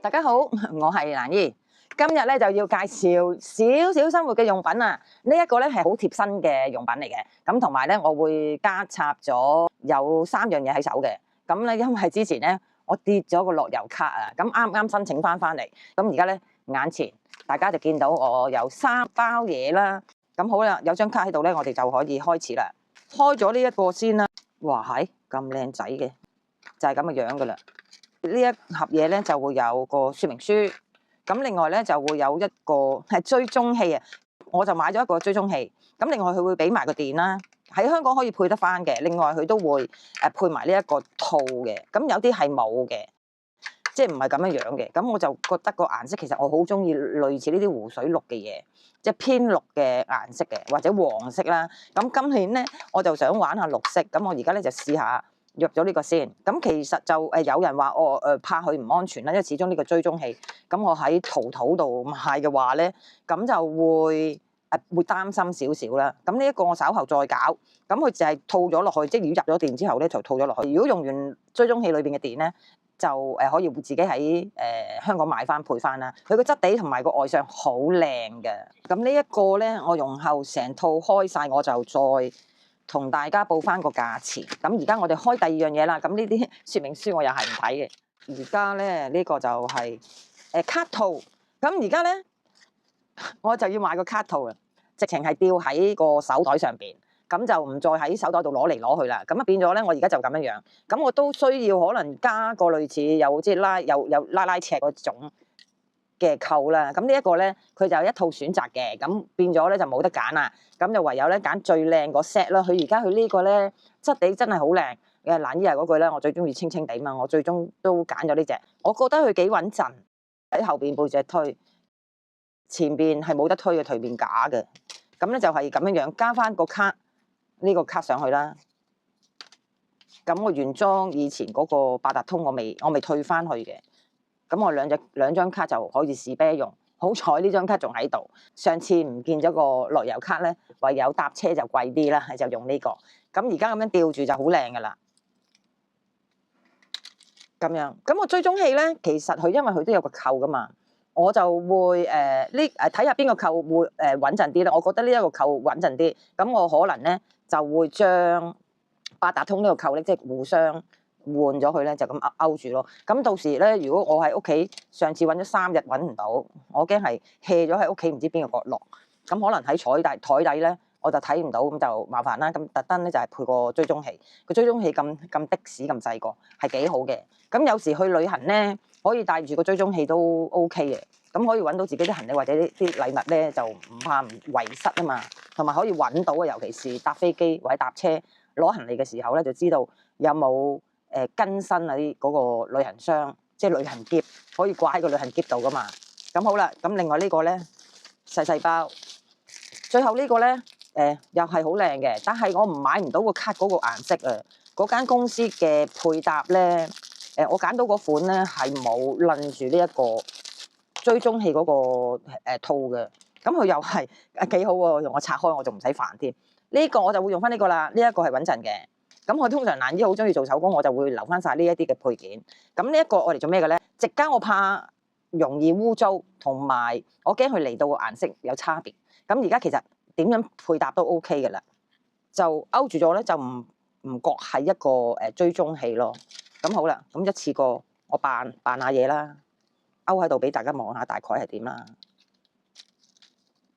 大家好，我係蘭姨，今日咧就要介紹少少生活嘅用品啊。呢一個咧係好貼身嘅用品嚟嘅，咁同埋咧我會加插咗有3樣嘢喺手嘅。咁咧因為之前咧我跌咗個樂悠卡啊，咁啱啱申請翻嚟，咁而家咧眼前大家就見到我有3包嘢啦。咁好啦，有張卡喺度咧，我哋就可以開始啦。開咗呢一個先啦，哇係咁靚仔嘅，就係咁嘅樣噶啦。呢一盒嘢咧就會有個說明書，咁另外咧就會有一個係追蹤器啊，我就買咗一個追蹤器，咁另外佢會俾埋個電啦，喺香港可以配得翻嘅，另外佢都會配埋呢一個套嘅，咁有啲係冇嘅，即係唔係咁樣樣嘅，咁我就覺得個顏色其實我好中意類似呢啲湖水綠嘅嘢，即係偏綠嘅顏色嘅，或者黃色啦，咁今年咧我就想玩下綠色，咁我而家咧就試下。入咗呢個先，咁其實就有人話我怕佢唔安全啦，因為始終呢個追蹤器，咁我喺淘寶度買嘅話咧，咁就會擔心少少啦。咁呢一個我稍後再搞，咁佢就係套咗落去，即係如果入咗電之後咧就套咗落去。如果用完追蹤器裏邊嘅電咧，就可以自己喺香港買翻配翻啦。佢個質地同埋個外相好靚嘅。咁呢一個咧，我用後成套開晒，我就再同大家報翻個價錢。咁而家我哋開第二樣嘢啦。咁呢啲說明書我又係唔睇嘅。而家咧呢個就係卡套。咁而家咧我就要買個卡套啊，直情係吊喺個手袋上邊，咁就唔再喺手袋度攞嚟攞去啦。咁啊變咗咧，我而家就咁樣樣。咁我都需要可能加個類似有即係有拉尺嗰種嘅扣啦，咁呢一個咧，佢就有一套選擇嘅，咁變咗咧就冇得揀啦，咁就唯有咧揀最靚個 set 啦。佢而家佢呢個咧質地真係好靚，蘭姨係嗰句咧，我最中意清清地嘛，我最終都揀咗呢隻，我覺得佢幾穩陣，喺後邊背脊推，前邊係冇得推嘅，隨便假嘅，咁咧就係咁樣樣加翻個卡呢個卡上去啦。咁我原裝以前嗰個八達通我未退翻去嘅。咁我兩張卡就可以試啤用，好彩呢張卡仲喺度。上次唔見咗個樂悠卡咧，唯有搭車就貴啲啦，就用呢個。咁而家咁樣吊住就好靚噶啦。咁樣，咁個追蹤器咧，其實佢因為佢都有個扣噶嘛，我就會睇下邊個扣會穩陣啲咧。我覺得呢一個扣穩陣啲，咁我可能咧就會將八達通呢個扣咧，即係互相換咗佢咧，就咁勾住咯。咁到時咧，如果我喺屋企上次揾咗3日揾唔到，我驚係 hea 咗喺屋企唔知邊個角落，咁可能喺台底咧我就睇唔到，咁就麻煩啦。咁特登咧就係配個追蹤器，個追蹤器咁的士咁細個，係幾好嘅。咁有時去旅行咧，可以帶住個追蹤器都 OK 嘅，咁可以揾到自己啲行李或者啲禮物咧，就唔怕唔遺失啊嘛，同埋可以揾到啊。尤其是搭飛機或者搭車攞行李嘅時候咧，就知道有冇更新啊啲嗰個旅行箱，即係旅行篋，可以掛喺個旅行篋度噶嘛。咁好啦，咁另外呢個咧細包，最後呢個咧又係好靚嘅，但係我買唔到個卡嗰個顏色啊。嗰間公司嘅配搭咧，我揀到嗰款咧係冇撚住呢一個追蹤器嗰個套嘅，咁佢又係幾好喎，用我拆開我就唔使煩添。呢個我就會用翻呢個啦，呢一個係穩陣嘅。咁我通常蘭姨好中意做手工，我就會留翻晒呢一啲嘅配件。咁呢一個我嚟做咩嘅咧？直膠我怕容易污糟，同埋我驚佢嚟到個顏色有差別。咁而家其實點樣配搭都 OK 嘅啦，就勾住咗咧就唔覺係一個追蹤器咯。咁好啦，咁一次過我扮下嘢啦，勾喺度俾大家望下大概係點啦。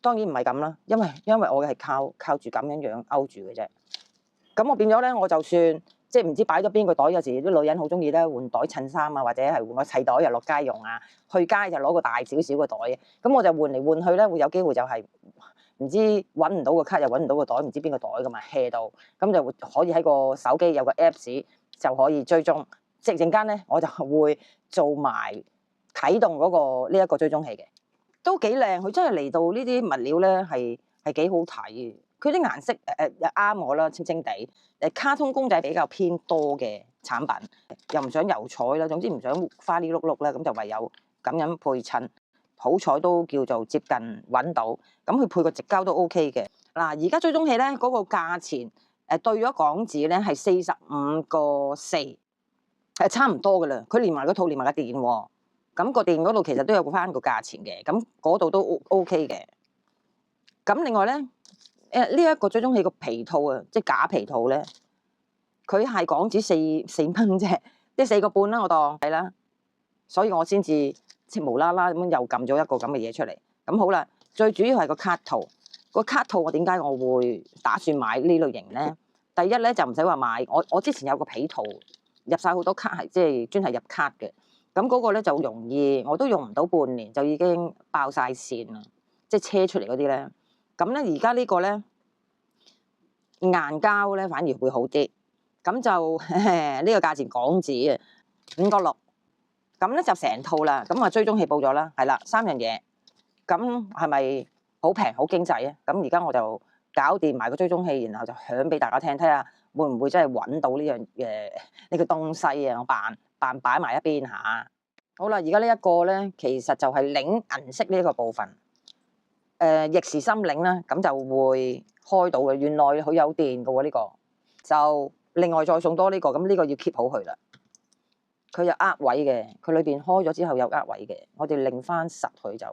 當然唔係咁啦，因為我係靠住咁樣勾住嘅啫。咁我變咗咧，我就算即係唔知擺咗邊個袋，有時啲女人好中意咧換袋襯衫啊，或者係換個細袋又落街用啊，去街就攞個大少少嘅袋嘅。咁我就換嚟換去咧，會有機會就係唔知揾唔到個卡又揾唔到個袋，唔知邊個袋噶嘛 hea 到，咁就會可以喺個手機有個 Apps 就可以追蹤。即陣間咧，我就會做埋啟動嗰個呢一個追蹤器嘅，都幾靚。佢真係嚟到呢啲物料咧係幾好睇嘅。佢啲顏色又啱我啦，清清地。卡通公仔比較偏多嘅產品，又唔想油彩啦，總之唔想花哩碌碌啦，咁就唯有咁樣配襯。好彩都叫做接近揾到，咁佢配個直膠都 OK 嘅。嗱，而家追蹤器咧嗰個價錢兌咗港紙咧係45.4，差唔多噶啦。佢連埋個套連埋個電喎，咁個電嗰度其實都有翻個價錢嘅，咁嗰度都 OK 嘅。咁另外咧，呢一個追蹤器個皮套啊，即係假皮套咧，佢係港紙四蚊啫，即係4個半啦，我當係啦。所以我先至即係無啦啦咁又撳咗一個咁嘅嘢出嚟。咁好啦，最主要係個卡套。個卡套我點解我會打算買呢類型咧？第一咧就唔使話買，我之前有個皮套入晒好多卡，係即係專係入卡嘅。咁嗰個咧就容易，我都用唔到半年就已經爆晒線啦，即係車出嚟嗰啲咧。咁咧而家呢個咧硬膠咧反而會好啲。咁就呢個價錢港紙啊5.6，咁咧就成套啦。咁啊追蹤器報咗啦，係啦3樣嘢。咁係咪好平好經濟啊？咁而家我就搞掂埋個追蹤器，然後就響俾大家聽，睇下會唔會真係揾到呢樣呢個東西啊？我扮擺埋一邊下。好啦，而家呢一個咧，其實就係擰銀色呢一個部分。逆時針擰啦，咁就會開到嘅。原來佢有電嘅喎呢個。就另外再送多呢個，咁呢個要 keep 好佢啦。佢有位嘅，佢裏邊開咗之後有位嘅，我哋擰翻實佢就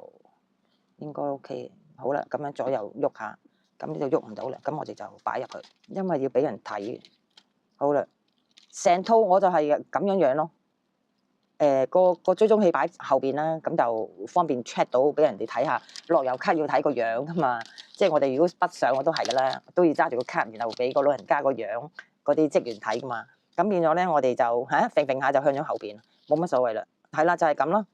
應該 OK。好啦，咁樣左右喐下，咁呢度喐唔到啦，咁我哋就擺入去，因為要俾人睇。好啦，成套我就係咁樣咯。個追蹤器擺後邊啦，咁就方便 check 到俾人哋睇下。樂悠卡要睇個樣噶嘛，即係我哋如果北上我都係噶啦，都要揸住個卡，然後俾個老人家個樣嗰啲職員睇噶嘛。咁變咗咧，我哋就揈下就向咗後邊，冇乜所謂啦。係啦，就係咁咯。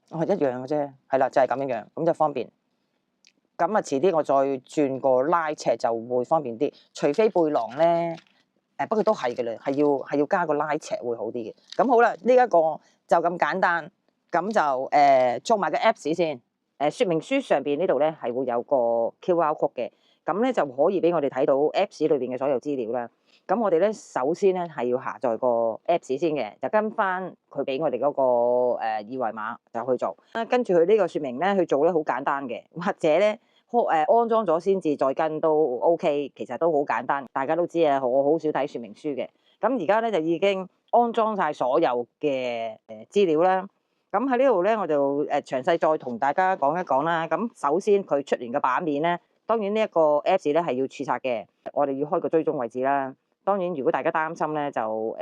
一樣嘅啫，係啦，就係咁樣樣，咁就方便。咁啊，遲啲我再轉個拉尺就會方便啲，除非背囊咧。不過都係嘅啦，係要加個拉尺會好啲嘅。咁好啦，呢一個就咁簡單，咁就做埋個 Apps 先。說明書上邊呢度咧係會有個 QR code 嘅，咁咧就可以俾我哋睇到 Apps 裏邊嘅所有資料啦。咁我哋咧首先咧係要下載個 Apps 先嘅，就跟翻佢俾我哋嗰個二維碼就去做。跟住佢呢個說明咧去做咧好簡單嘅，或者咧。安裝咗先至再跟都 OK， 其實都好簡單。大家都知啊，我好少睇說明書嘅。咁而家咧就已經安裝晒所有嘅資料啦。咁喺呢度咧，我就詳細再同大家講一講啦。咁首先佢出現嘅版面咧，當然呢一個 Apps 咧係要註冊嘅，我哋要開個追蹤位置啦。當然，如果大家擔心咧，就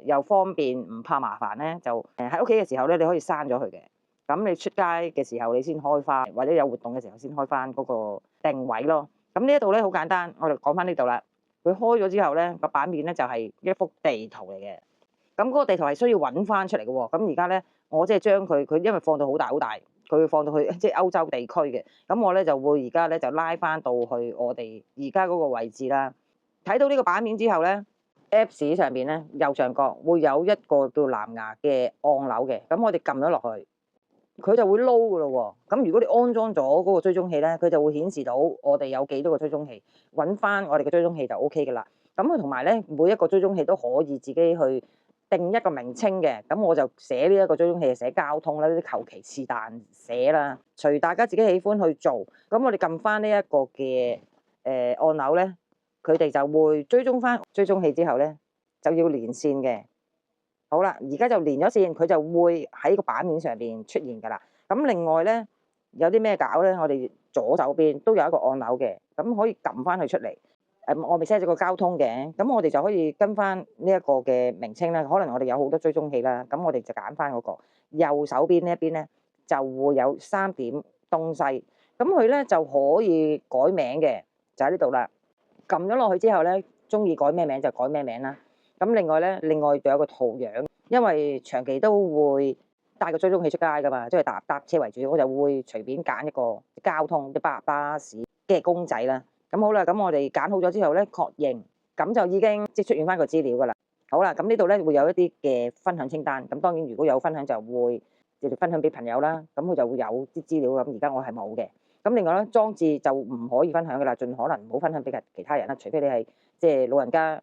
又方便唔怕麻煩咧，就喺屋企嘅時候咧，你可以刪咗佢嘅。咁你出街嘅時候，你先開翻，或者有活動嘅時候先開翻嗰個定位咯。咁呢一度咧好簡單，我哋講翻呢度啦。佢開咗之後咧，個版面咧就係一幅地圖嚟嘅。咁嗰個地圖係需要揾翻出嚟嘅喎。咁而家咧，我即係將佢因為放到好大好大，佢會放到去即係歐洲地區嘅。咁我咧就會而家咧就拉翻到去我哋而家嗰個位置啦。睇到呢個版面之後咧，Apps 上邊咧右上角會有一個叫藍牙嘅按鈕嘅。咁我哋撳咗落去。佢就會撈噶咯喎，咁如果你安裝咗嗰個追蹤器咧，佢就會顯示到我哋有幾多個追蹤器，揾翻我哋嘅追蹤器就 O K 噶啦。咁佢同埋咧，每一個追蹤器都可以自己去定一個名稱嘅。咁我就寫呢一個追蹤器寫交通啦，啲求其是但寫啦，隨大家自己喜歡去做。咁我哋撳翻呢一個嘅按鈕咧，佢哋就會追蹤翻追蹤器之後咧，就要連線嘅。好啦，而家就連咗線，佢就會喺個版面上邊出現噶啦。咁另外咧，有啲咩搞咧？我哋左手邊都有一個按鈕嘅，咁可以撳翻佢出嚟。我未 set 咗個交通嘅，咁我哋就可以跟翻呢一個嘅名稱啦。可能我哋有好多追蹤器啦，咁我哋就揀翻嗰個右手邊呢一邊咧，就會有3點東西。咁佢咧就可以改名嘅，就喺呢度啦。撳咗落去之後咧，中意改咩名就改咩名啦。咁另外仲有個圖樣，因為長期都會帶個追蹤器出街噶嘛，即係搭車為主，我就會隨便揀一個交通啲巴士嘅公仔啦。咁好啦，咁我哋揀好咗之後咧，確認，咁就已經即係出現翻個資料噶啦。好啦，咁呢度咧會有一啲嘅分享清單，咁當然如果有分享就會直接分享俾朋友啦，咁佢就會有啲資料。咁而家我係冇嘅。咁另外咧，裝置就唔可以分享噶啦，盡可能唔好分享俾其他人啦，除非你係即係老人家。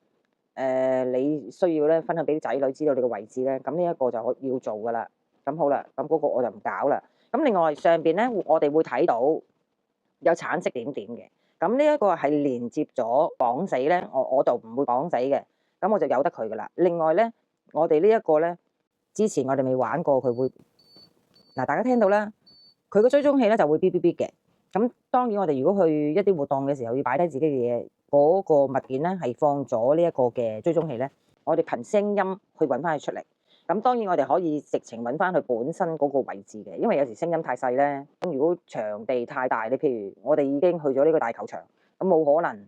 你需要咧分享俾啲仔女知道你嘅位置咧，咁呢一個就要做噶啦。咁好啦，咁嗰個我就唔搞啦。咁另外上邊咧，我哋會睇到有橙色點點嘅，咁呢一個係連接咗綁死咧，我度唔會綁死嘅，咁我就由得佢噶啦。另外咧，我哋呢一個咧，之前我哋未玩過，佢會嗱，大家聽到啦，佢個追蹤器咧就會嗶嗶嗶嘅。咁當然我哋如果去一啲活動嘅時候要擺低自己嘅嘢，嗰個物件咧係放咗呢一個嘅追蹤器咧，我哋憑聲音去揾翻佢出嚟。咁當然我哋可以直情揾翻佢本身嗰個位置嘅，因為有時聲音太細咧。咁如果場地太大，你譬如我哋已經去咗呢個大球場，咁冇可能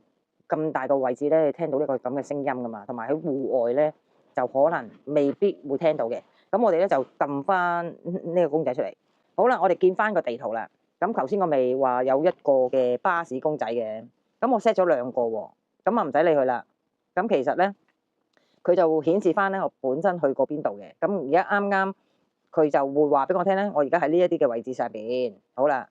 咁大個位置咧聽到呢個咁嘅聲音噶嘛。同埋喺戶外咧就可能未必會聽到嘅。咁我哋咧就撳翻呢個公仔出嚟。好啦，我哋見翻個地圖啦。咁頭先我未話有一個嘅巴士公仔嘅，咁我 set 咗2個喎，咁啊唔使理佢啦。咁其實咧，佢就顯示翻咧我本身去過邊度嘅。咁而家啱啱佢就會話俾我聽咧，我而家喺呢一啲嘅位置上邊。好啦，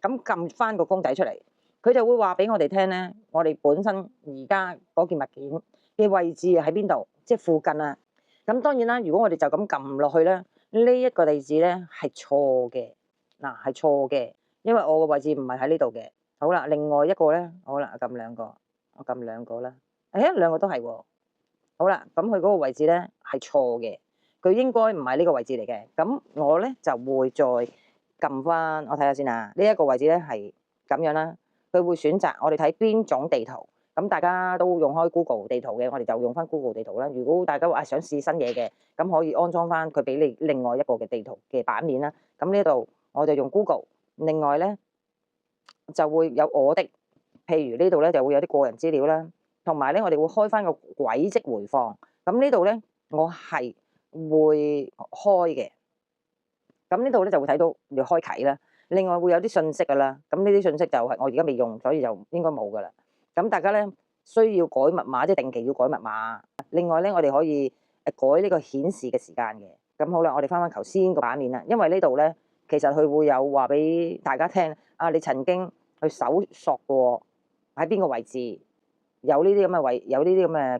咁撳翻個公仔出嚟，佢就會話俾我哋聽咧，我哋本身而家嗰件物件嘅位置喺邊度，即係附近啊。咁當然啦，如果我哋就咁撳落去咧，呢一個地址咧係錯嘅，嗱係錯嘅。因為我個位置唔係喺呢度嘅。好啦，另外一個咧，好啦，我撳2個，我撳2個啦。2個都係喎。好啦，咁佢嗰個位置咧係錯嘅，佢應該唔係呢個位置嚟嘅。咁我咧就會再撳翻，我睇下先啊。呢一個位置咧係咁樣啦，佢會選擇我哋睇邊種地圖。咁大家都用開 Google 地圖嘅，我哋就用翻 Google 地圖啦。如果大家話想試新嘢嘅，咁可以安裝翻佢俾你另外一個嘅地圖嘅版面啦。咁呢度我就用 Google。另外咧就會有我的，譬如呢度咧就會有啲個人資料啦，同埋咧我哋會開翻個軌跡回放。咁呢度咧我係會開嘅，咁呢度咧就會睇到要開啓啦。另外會有啲信息噶啦，咁呢啲信息就係我而家未用，所以就應該冇噶啦。咁大家咧需要改密碼，即係定期要改密碼。另外咧我哋可以改呢個顯示嘅時間嘅。咁好啦，我哋翻翻頭先個版面啦，因為呢度咧。其實佢會有話俾大家聽，啊，你曾經去搜索過喺邊個位置，有呢啲咁嘅位，有呢啲咁嘅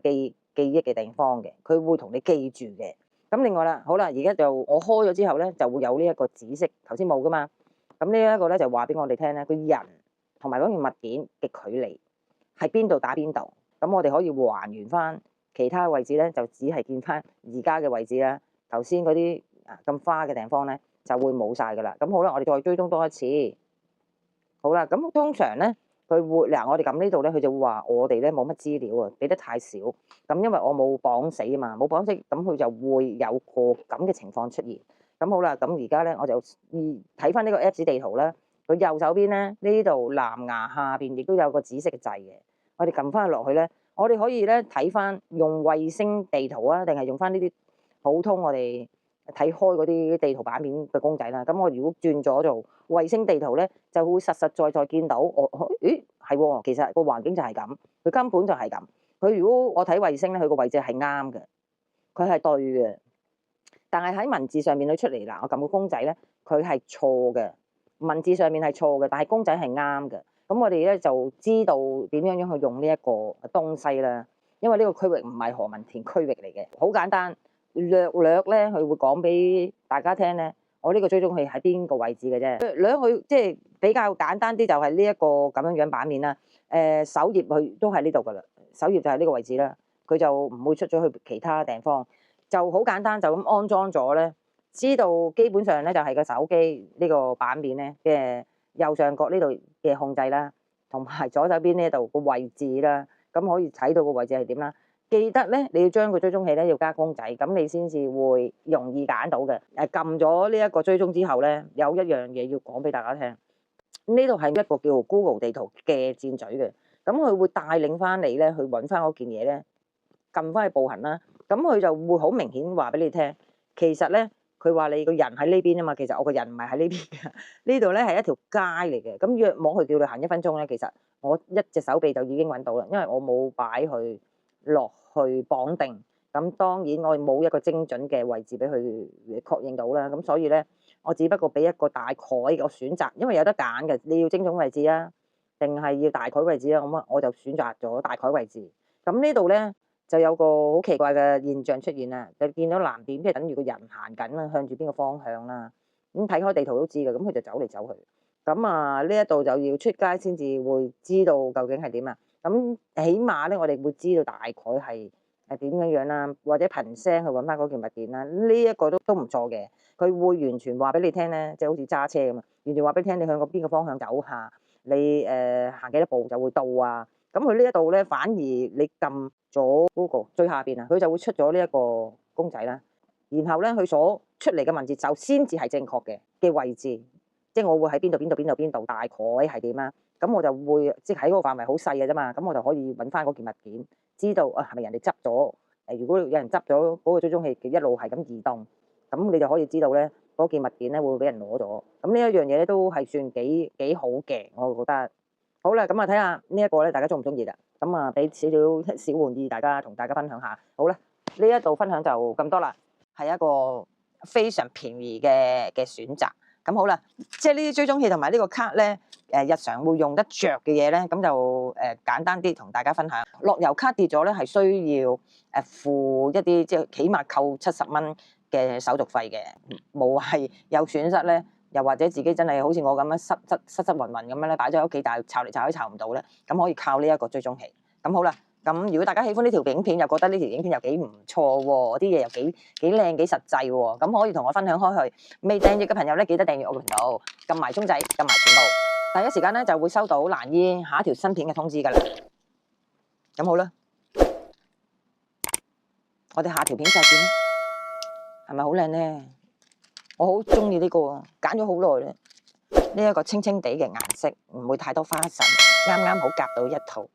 記憶嘅地方嘅，佢會同你記住嘅。咁另外啦，好啦，而家就我開咗之後咧，就會有呢一個紫色，頭先冇噶嘛。咁呢一個咧就話俾我哋聽咧，個人同埋嗰件物件嘅距離喺邊度打邊度。咁我哋可以還原翻其他位置咧，就只係見翻而家嘅位置啦。頭先嗰啲咁花嘅地方咧，就會冇晒噶啦。咁好啦，我哋再追蹤多一次。好啦，咁通常咧，佢會嗱，我哋撳呢度咧，佢就會話我哋咧冇乜資料啊，俾得太少。咁因為我冇綁死啊嘛，冇綁死，咁佢就會有個咁嘅情況出現。咁好啦，咁而家咧我就睇翻呢個 Apps 地圖啦。佢右手邊咧呢度藍牙下邊亦都有個紫色嘅掣嘅。我哋撳翻落去咧，我哋可以咧睇翻用衛星地圖啊，定係用翻呢啲普通我哋睇開嗰啲地圖版面嘅公仔啦。咁我如果轉咗做衛星地圖咧，就會實實在在見到咦係喎，其實個環境就係咁，佢根本就係咁。佢如果我睇衛星咧，佢個位置係啱嘅，佢係對嘅。但係喺文字上面佢出嚟嗱，我撳個公仔咧，佢係錯嘅。文字上面係錯嘅，但係公仔係啱嘅。咁我哋咧就知道點樣去用呢一個東西啦。因為呢個區域唔係何文田區域嚟嘅，好簡單。略略咧，佢會講俾大家聽咧，我呢個追蹤器喺邊個位置嘅啫。略佢即係比較簡單啲，就係呢一個咁樣樣版面啦。首頁佢都係呢度噶啦，首頁就係呢個位置啦。佢就唔會出咗去其他地方，就好簡單就咁安裝咗咧。知道基本上咧就係個手機呢個版面咧嘅右上角呢度嘅控制啦，同埋左手邊呢度個位置啦，咁可以睇到個位置係點啦。記得咧，你要將個追蹤器咧要加公仔，咁你先至會容易揀到嘅。撳咗呢一個追蹤之後咧，有一樣嘢要講俾大家聽。呢度係一個叫 Google 地圖嘅箭嘴嘅，咁佢會帶領翻你咧去揾翻嗰件嘢咧，撳翻去步行啦。咁佢就會好明顯話俾你聽，其實咧佢話你個人喺呢邊啊嘛，其實我個人唔係喺呢邊嘅。呢度咧係一條街嚟嘅，咁約莫佢叫你行1分鐘咧，其實我一隻手臂就已經揾到啦，因為我冇擺佢落去綁定。咁當然我冇一個精準嘅位置俾佢確認到啦，咁所以咧我只不過俾一個大概嘅選擇，因為有得揀嘅，你要精準位置啊，定係要大概位置啊，咁啊我就選擇咗大概位置。咁呢度咧就有個好奇怪嘅現象出現啦，就見到藍點，即係等於個人行緊啦，向住邊個方向啦。咁睇開地圖都知嘅，咁佢就走嚟走去。咁啊，呢一度就要出街先至會知道究竟係點啊。咁起碼咧，我哋會知道大概係點樣啦，或者憑聲去揾翻嗰件物件啦。呢一個都唔錯嘅，佢會完全話俾你聽咧，即係好似揸車咁啊，完全話俾你聽你向個邊個方向走下，你行幾多步就會到啊。咁佢呢一度咧，反而你撳咗 Google 最下邊啊，佢就會出咗呢一個公仔啦。然後咧，佢所出嚟嘅文字就先至係正確嘅位置。即係我會喺邊度，大概係點啦。咁我就會即係喺嗰個範圍好細嘅啫嘛。咁我就可以揾翻嗰件物件，知道啊係咪人哋執咗？如果有人執咗嗰個追蹤器，一路係咁移動，咁你就可以知道咧嗰件物件咧會俾人攞咗。咁呢一樣嘢咧都係算幾好嘅，我覺得。好啦，咁啊睇下呢一個咧，大家中唔中意啦？咁啊俾少少小玩意，同大家分享下。好啦，呢一度分享就咁多啦，係一個非常便宜嘅選擇。咁好啦，即係呢啲追蹤器同埋呢個卡咧，日常會用得着嘅嘢咧，咁就簡單啲同大家分享。樂悠卡跌咗咧，係需要付一啲即係起碼扣70蚊嘅手續費嘅，冇係有損失咧，又或者自己真係好似我咁樣失暈暈咁樣咧，擺咗喺屋企，但係抄嚟抄去抄唔到咧，咁可以靠呢一個追蹤器。咁好啦。咁如果大家喜歡呢條影片，又覺得呢條影片又幾唔錯喎，啲嘢又幾靚幾實際喎，咁可以同我分享開去。未訂閱嘅朋友咧，記得訂閱我嘅頻道，撳埋鐘仔，撳埋全部，第一時間咧就會收到蘭姨下一條新片嘅通知㗎啦。咁好啦，我哋下條片再見啦，係咪好靚咧？我好中意呢個，揀咗好耐咧。呢一個清清地嘅顏色，唔會太多花神，啱啱好夾到一套。